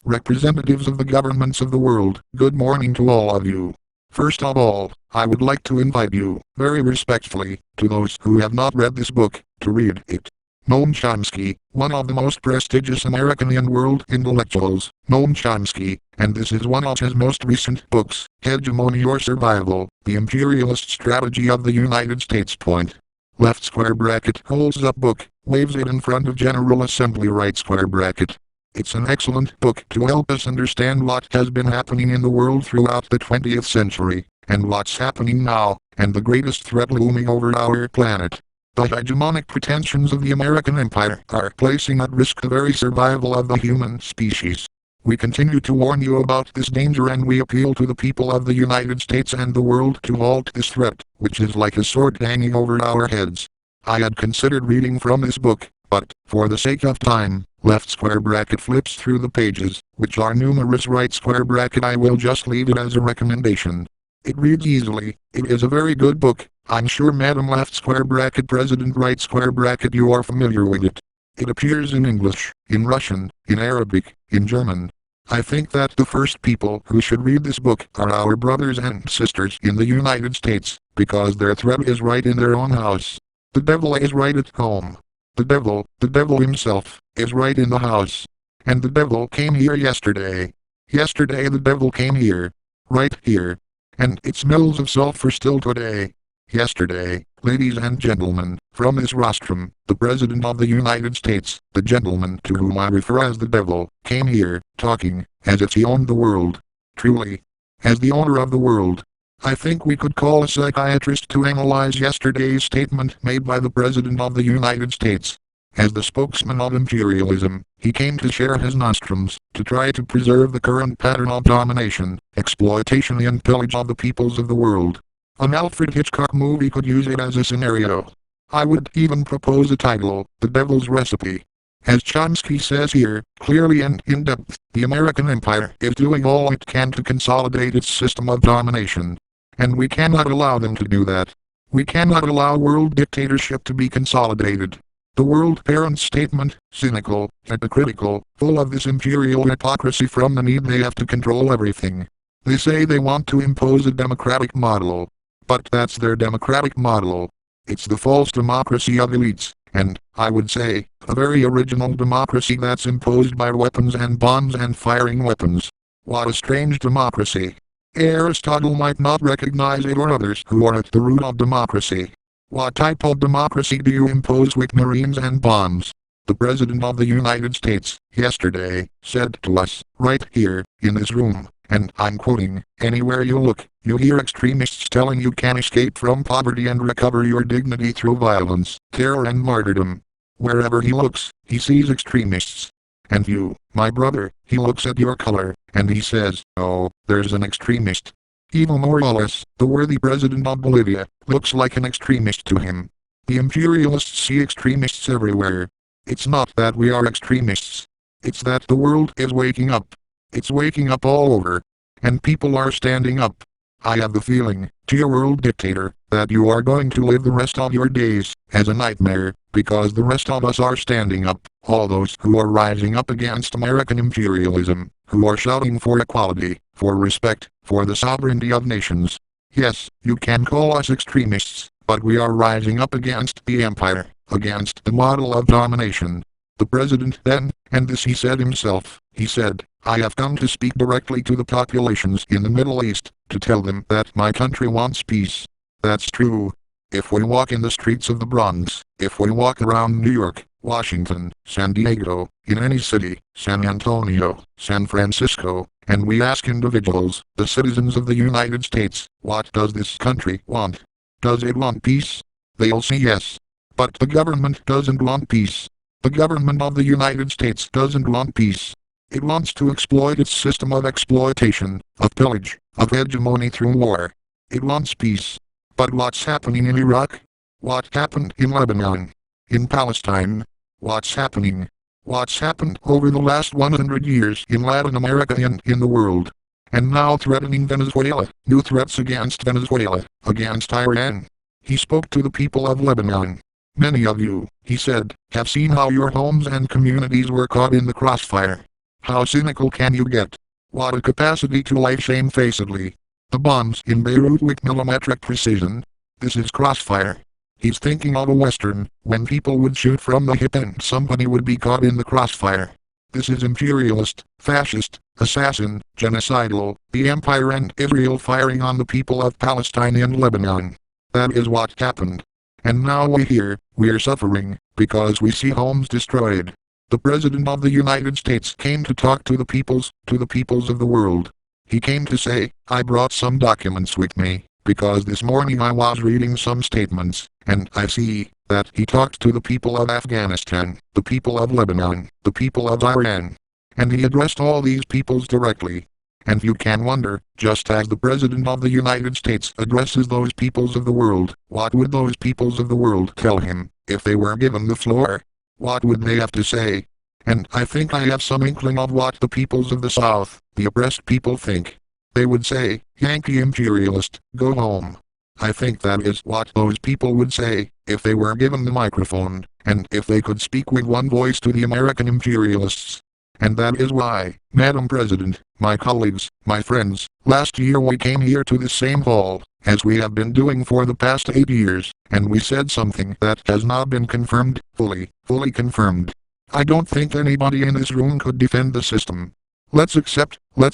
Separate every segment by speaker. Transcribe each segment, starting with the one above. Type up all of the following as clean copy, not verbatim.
Speaker 1: representatives of the governments of the world, good morning to all of you. First of all, I would like to invite you, very respectfully, to those who have not read this book, to read it. Noam Chomsky, one of the most prestigious American and world intellectuals, Noam Chomsky, and this is one of his most recent books, Hegemony or Survival, The Imperialist Strategy of the United States. Point. Left square bracket holds up book, waves it in front of General Assembly right square bracket. It's an excellent book to help us understand what has been happening in the world throughout the 20th century, and what's happening now, and the greatest threat looming over our planet. The hegemonic pretensions of the American empire are placing at risk the very survival of the human species. We continue to warn you about this danger, and we appeal to the people of the United States and the world to halt this threat, which is like a sword hanging over our heads. I had considered reading from this book, but, for the sake of time, left square bracket flips through the pages, which are numerous right square bracket. I will just leave it as a recommendation. It reads easily, it is a very good book, I'm sure Madam left square bracket President right square bracket you are familiar with it. It appears in English, in Russian, in Arabic, in German. I think that the first people who should read this book are our brothers and sisters in the United States, because their threat is right in their own house. The devil is right at home. The devil himself, is right in the house. And the devil came here yesterday. Yesterday the devil came here. Right here. And it smells of sulfur still today. Yesterday, ladies and gentlemen, from this rostrum, the President of the United States, the gentleman to whom I refer as the devil, came here, talking, as if he owned the world. Truly. As the owner of the world. I think we could call a psychiatrist to analyze yesterday's statement made by the President of the United States. As the spokesman of imperialism, he came to share his nostrums, to try to preserve the current pattern of domination, exploitation and pillage of the peoples of the world. An Alfred Hitchcock movie could use it as a scenario. I would even propose a title, The Devil's Recipe. As Chomsky says here, clearly and in depth, the American empire is doing all it can to consolidate its system of domination. And we cannot allow them to do that. We cannot allow world dictatorship to be consolidated. The world parent statement, cynical, hypocritical, full of this imperial hypocrisy from the need they have to control everything. They say they want to impose a democratic model. But that's their democratic model. It's the false democracy of elites, and, I would say, a very original democracy that's imposed by weapons and bombs and firing weapons. What a strange democracy. Aristotle might not recognize it or others who are at the root of democracy. What type of democracy do you impose with marines and bombs? The President of the United States, yesterday, said to us, right here, in this room, and I'm quoting, anywhere you look, you hear extremists telling you can escape from poverty and recover your dignity through violence, terror and martyrdom. Wherever he looks, he sees extremists. And you, my brother, he looks at your color, and he says, oh, there's an extremist. Evo Morales, the worthy president of Bolivia, looks like an extremist to him. The imperialists see extremists everywhere. It's not that we are extremists. It's that the world is waking up. It's waking up all over. And people are standing up. I have the feeling, dear world dictator, that you are going to live the rest of your days as a nightmare, because the rest of us are standing up, all those who are rising up against American imperialism, who are shouting for equality, for respect, for the sovereignty of nations. Yes, you can call us extremists, but we are rising up against the empire, against the model of domination. The president then, and this he said himself, he said, I have come to speak directly to the populations in the Middle East, to tell them that my country wants peace. That's true. If we walk in the streets of the Bronx, if we walk around New York, Washington, San Diego, in any city, San Antonio, San Francisco, and we ask individuals, the citizens of the United States, what does this country want? Does it want peace? They'll say yes. But the government doesn't want peace. The government of the United States doesn't want peace. It wants to exploit its system of exploitation, of pillage, of hegemony through war. It wants peace. But what's happening in Iraq? What happened in Lebanon? In Palestine? What's happening? What's happened over the last 100 years in Latin America and in the world? And now threatening Venezuela, new threats against Venezuela, against Iran. He spoke to the people of Lebanon. Many of you, he said, have seen how your homes and communities were caught in the crossfire. How cynical can you get? What a capacity to lie shamefacedly. The bombs in Beirut with millimetric precision. This is crossfire. He's thinking of a western, when people would shoot from the hip and somebody would be caught in the crossfire. This is imperialist, fascist, assassin, genocidal, the empire and Israel firing on the people of Palestine and Lebanon. That is what happened. And now we're suffering, because we see homes destroyed. The President of the United States came to talk to the peoples of the world. He came to say, I brought some documents with me, because this morning I was reading some statements, and I see that he talked to the people of Afghanistan, the people of Lebanon, the people of Iran. And he addressed all these peoples directly. And you can wonder, just as the President of the United States addresses those peoples of the world, what would those peoples of the world tell him, if they were given the floor? What would they have to say? And I think I have some inkling of what the peoples of the South, the oppressed people, think. They would say, Yankee imperialist, go home. I think that is what those people would say, if they were given the microphone, and if they could speak with one voice to the American imperialists. And that is why, Madam President, my colleagues, my friends, last year we came here to this same hall, as we have been doing for the past 8 years, and we said something that has now been confirmed, fully confirmed. I don't think anybody in this room could defend the system. Let's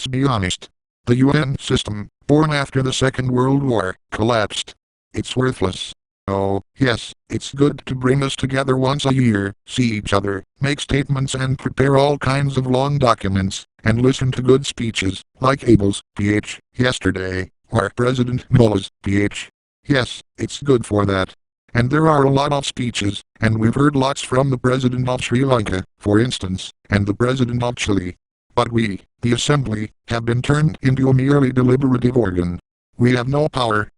Speaker 1: be honest. The UN system, born after the Second World War, collapsed. It's worthless. Oh, yes, it's good to bring us together once a year, see each other, make statements and prepare all kinds of long documents, and listen to good speeches, like Abel's, PH, yesterday, or President Mullah's, PH. Yes, it's good for that. And there are a lot of speeches, and we've heard lots from the President of Sri Lanka, for instance, and the President of Chile. But we, the Assembly, have been turned into a merely deliberative organ. We have no power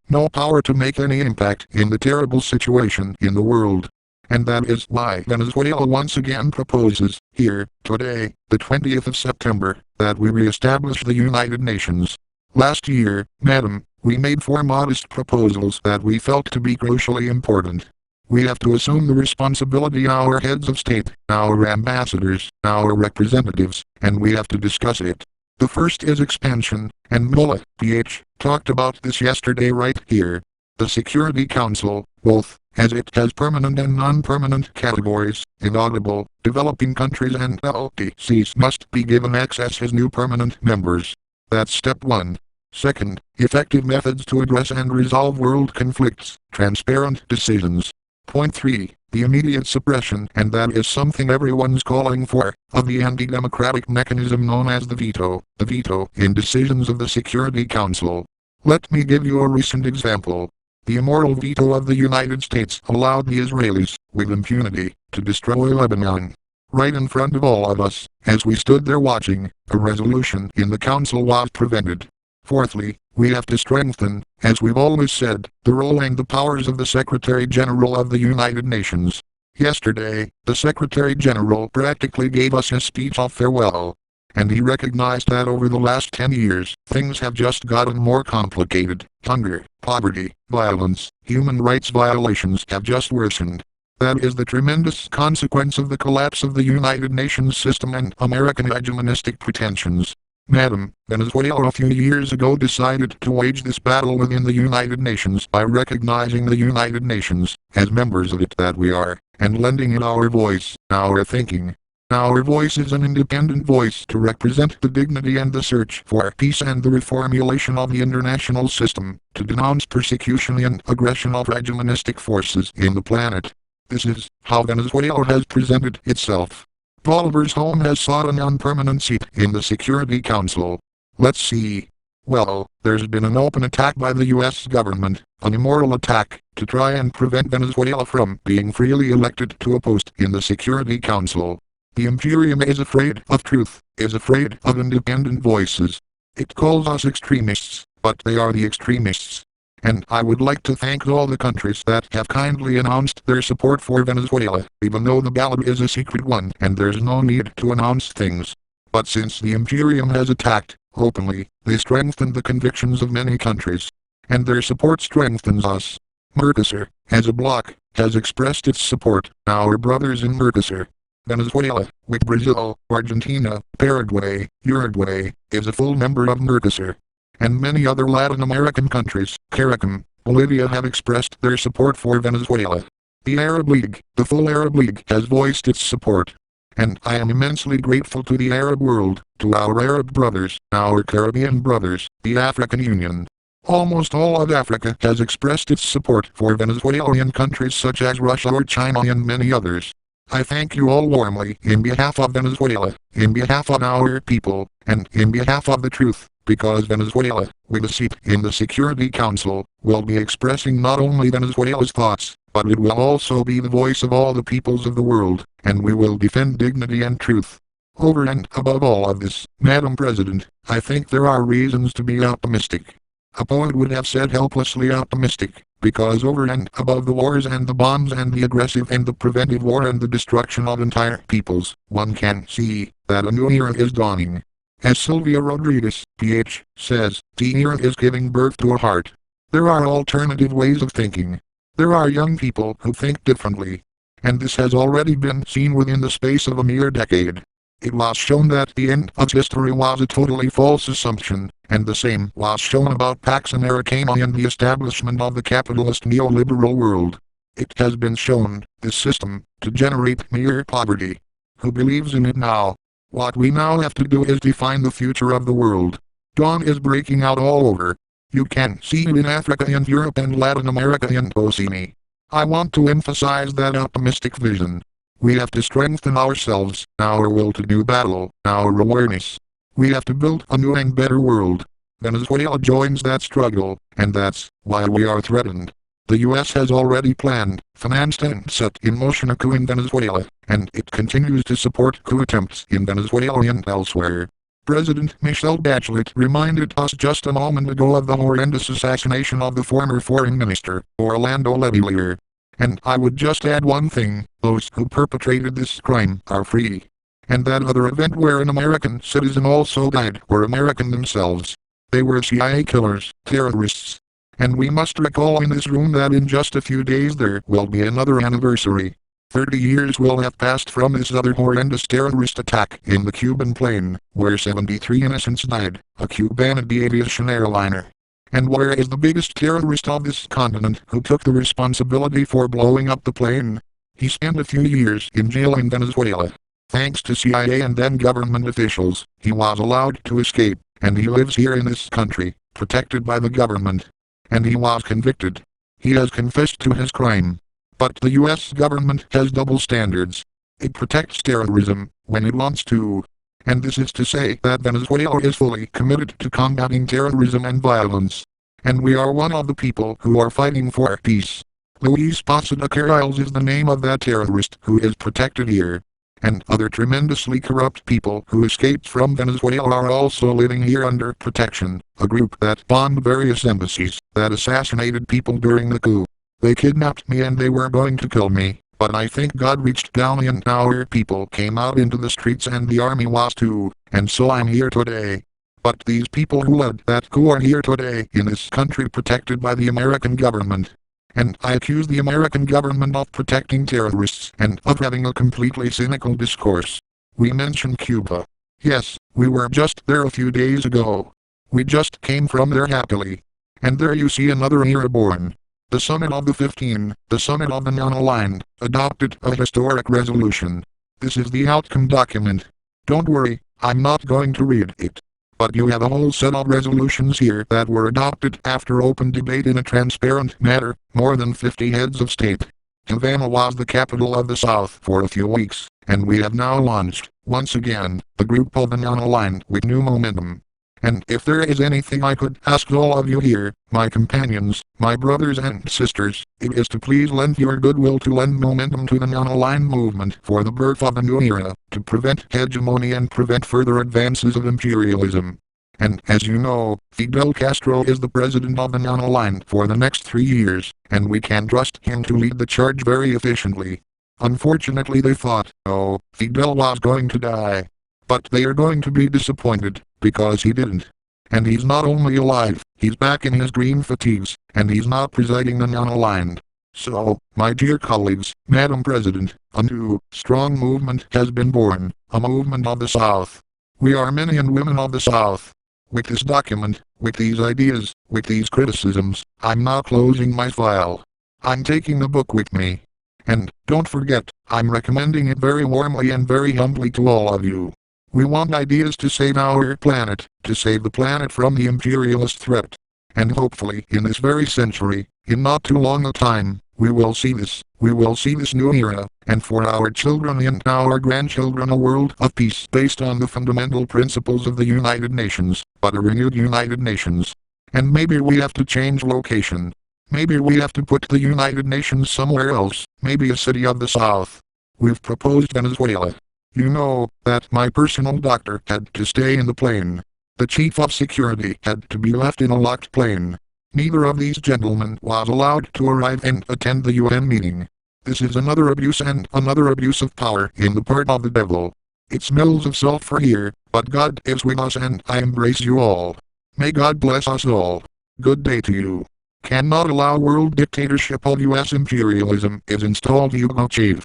Speaker 1: to make any impact in the terrible situation in the world. And that is why Venezuela once again proposes, here, today, the 20th of September, that we re-establish the United Nations. Last year, Madam, we made 4 modest proposals that we felt to be crucially important. We have to assume the responsibility, our heads of state, our ambassadors, our representatives, and we have to discuss it. The first is expansion, and Mullah, PH, talked about this yesterday right here. The Security Council, both, as it has permanent and non-permanent categories, inaudible, developing countries and LDCs must be given access as new permanent members. That's step 1. Second, effective methods to address and resolve world conflicts, transparent decisions. Point 3, the immediate suppression, and that is something everyone's calling for, of the anti-democratic mechanism known as the veto in decisions of the Security Council. Let me give you a recent example. The immoral veto of the United States allowed the Israelis, with impunity, to destroy Lebanon. Right in front of all of us, as we stood there watching, a resolution in the Council was prevented. Fourthly, we have to strengthen, as we've always said, the role and the powers of the Secretary General of the United Nations. Yesterday, the Secretary General practically gave us a speech of farewell. And he recognized that over the last 10 years, things have just gotten more complicated. Hunger, poverty, violence, human rights violations have just worsened. That is the tremendous consequence of the collapse of the United Nations system and American hegemonistic pretensions. Madam, Venezuela a few years ago decided to wage this battle within the United Nations by recognizing the United Nations, as members of it that we are, and lending it our voice, our thinking. Our voice is an independent voice to represent the dignity and the search for peace and the reformulation of the international system, to denounce persecution and aggression of hegemonistic forces in the planet. This is how Venezuela has presented itself. Bolivar's home has sought a non-permanent seat in the Security Council. Let's see. Well, there's been an open attack by the U.S. government, an immoral attack, to try and prevent Venezuela from being freely elected to a post in the Security Council. The Imperium is afraid of truth, is afraid of independent voices. It calls us extremists, but they are the extremists. And I would like to thank all the countries that have kindly announced their support for Venezuela, even though the ballot is a secret one and there's no need to announce things. But since the Imperium has attacked, openly, they strengthened the convictions of many countries. And their support strengthens us. Mercosur, as a bloc, has expressed its support, our brothers in Mercosur. Venezuela, with Brazil, Argentina, Paraguay, Uruguay, is a full member of Mercosur. And many other Latin American countries, Caribbean, Bolivia have expressed their support for Venezuela. The Arab League, the full Arab League, has voiced its support. And I am immensely grateful to the Arab world, to our Arab brothers, our Caribbean brothers, the African Union. Almost all of Africa has expressed its support for Venezuelan countries such as Russia or China and many others. I thank you all warmly in behalf of Venezuela, in behalf of our people, and in behalf of the truth, because Venezuela, with a seat in the Security Council, will be expressing not only Venezuela's thoughts, but it will also be the voice of all the peoples of the world, and we will defend dignity and truth. Over and above all of this, Madam President, I think there are reasons to be optimistic. A poet would have said helplessly optimistic, because over and above the wars and the bombs and the aggressive and the preventive war and the destruction of entire peoples, one can see that a new era is dawning. As Sylvia Rodriguez, Ph., says, the era is giving birth to a heart. There are alternative ways of thinking. There are young people who think differently. And this has already been seen within the space of a mere decade. It was shown that the end of history was a totally false assumption, and the same was shown about Pax Americana and the establishment of the capitalist neoliberal world. It has been shown, this system, to generate mere poverty. Who believes in it now? What we now have to do is define the future of the world. Dawn is breaking out all over. You can see it in Africa and Europe and Latin America and Oceania. I want to emphasize that optimistic vision. We have to strengthen ourselves, our will to do battle, our awareness. We have to build a new and better world. Venezuela joins that struggle, and that's why we are threatened. The U.S. has already planned, financed and set in motion a coup in Venezuela, and it continues to support coup attempts in Venezuela and elsewhere. President Michelle Bachelet reminded us just a moment ago of the horrendous assassination of the former foreign minister, Orlando Letelier. And I would just add one thing, those who perpetrated this crime are free. And that other event where an American citizen also died were American themselves. They were CIA killers, terrorists. And we must recall in this room that in just a few days there will be another anniversary. 30 years will have passed from this other horrendous terrorist attack in the Cuban plane, where 73 innocents died, a Cuban aviation airliner. And where is the biggest terrorist of this continent who took the responsibility for blowing up the plane? He spent a few years in jail in Venezuela. Thanks to CIA and then government officials, he was allowed to escape, and he lives here in this country, protected by the government. And he was convicted. He has confessed to his crime. But the US government has double standards. It protects terrorism when it wants to. And this is to say that Venezuela is fully committed to combating terrorism and violence. And we are one of the people who are fighting for peace. Luis Posada Carriles is the name of that terrorist who is protected here. And other tremendously corrupt people who escaped from Venezuela are also living here under protection, a group that bombed various embassies, that assassinated people during the coup. They kidnapped me and they were going to kill me. But I think God reached down and our people came out into the streets and the army was too, and so I'm here today. But these people who led that coup are here today in this country protected by the American government. And I accuse the American government of protecting terrorists and of having a completely cynical discourse. We mentioned Cuba. Yes, we were just there a few days ago. We just came from there happily. And there you see another era born. The Summit of the 15, the Summit of the Non-Aligned, adopted a historic resolution. This is the outcome document. Don't worry, I'm not going to read it. But you have a whole set of resolutions here that were adopted after open debate in a transparent manner, more than 50 heads of state. Havana was the capital of the South for a few weeks, and we have now launched, once again, the group of the Non-Aligned with new momentum. And if there is anything I could ask all of you here, my companions, my brothers and sisters, it is to please lend your goodwill to lend momentum to the non-aligned movement for the birth of a new era, to prevent hegemony and prevent further advances of imperialism. And as you know, Fidel Castro is the president of the non-aligned for the next 3 years, and we can trust him to lead the charge very efficiently. Unfortunately they thought, oh, Fidel was going to die. But they are going to be disappointed, because he didn't. And he's not only alive, he's back in his green fatigues, and he's now presiding the non-aligned. So, my dear colleagues, Madam President, a new, strong movement has been born, a movement of the South. We are men and women of the South. With this document, with these ideas, with these criticisms, I'm now closing my file. I'm taking the book with me. And, don't forget, I'm recommending it very warmly and very humbly to all of you. We want ideas to save our planet, to save the planet from the imperialist threat. And hopefully, in this very century, in not too long a time, we will see this new era, and for our children and our grandchildren a world of peace based on the fundamental principles of the United Nations, but a renewed United Nations. And maybe we have to change location. Maybe we have to put the United Nations somewhere else, maybe a city of the South. We've proposed Venezuela. You know that my personal doctor had to stay in the plane. The chief of security had to be left in a locked plane. Neither of these gentlemen was allowed to arrive and attend the UN meeting. This is another abuse and another abuse of power in the part of the devil. It smells of sulfur here, but God is with us and I embrace you all. May God bless us all. Good day to you. Cannot allow world dictatorship of US imperialism is installed Hugo Chavez.